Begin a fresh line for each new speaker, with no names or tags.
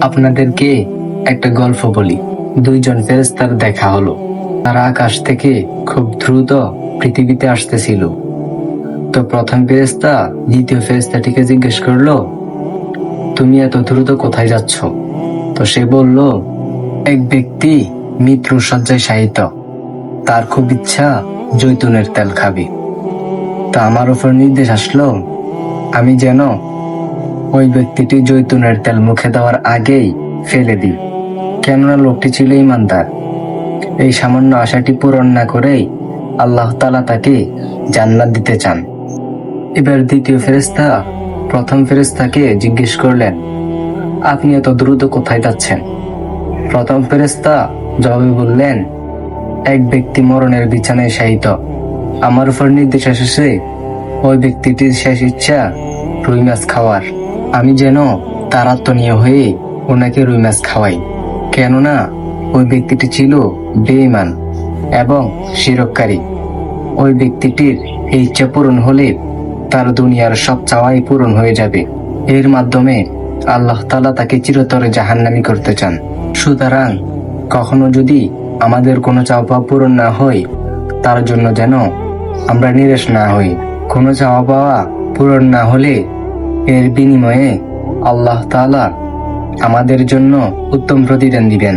আপনাদেরকে একটা গল্প বলি। দুইজন ফেরেশতার দেখা হলো। তারা আকাশ থেকে খুব দ্রুত পৃথিবীতে আসতেছিল। তো প্রথম ফেরেশতা দ্বিতীয় ফেরেশতাটিকে জিজ্ঞেস করলো, তুমি এত দ্রুত কোথায় যাচ্ছ? তো সে বলল, এক ব্যক্তি মৃত্যুর শয্যায় শায়িত, তার খুব ইচ্ছা জৈতুনের তেল খাবে। তা আমার উপর নির্দেশ আসলো আমি যেন ওই ব্যক্তিটি জৈতুনের তেল মুখে দেওয়ার আগেই ফেলে দিই, কেননা লোকটি ছিল ঈমানদার। এই সামান্য আশাটি পূরণ না করেই আল্লাহ তাআলা তাকে জান্নাত দিতে চান। এবার দ্বিতীয় ফেরেশতা প্রথম ফেরেশতাকে জিজ্ঞেস করলেন, আপনি এত দ্রুত কোথায় যাচ্ছেন? প্রথম ফেরেশতা জবাবে বললেন, এক ব্যক্তি মরণের বিছানায় শায়িত, আমার উপর নির্দেশ এসেছে ওই ব্যক্তিটির শেষ ইচ্ছা রুই মাছ খাওয়ার। আমি যেন তার আত্মীয় হয়ে ওনাকে রুই মাছ খাওয়াই, কেননা ওই ব্যক্তিটি ছিল বেঈমান এবং শিরককারী। ওই ব্যক্তিটির এই ইচ্ছা পূরণ হলে তার দুনিয়ার সব চাওয়াই পূরণ হয়ে যাবে। এর মাধ্যমে আল্লাহ তাআলা তাকে চিরতরে জাহান্নামী করতে চান। সুতরাং কখনো যদি আমাদের কোনো চাওয়া পূরণ না হয়, তার জন্য যেন আমরা নিরাশ না হই। কোনো চাওয়া পাওয়া পূরণ না হলে এর বিনিময়ে আল্লাহ তাআলা আমাদের জন্য উত্তম প্রতিদান দিবেন।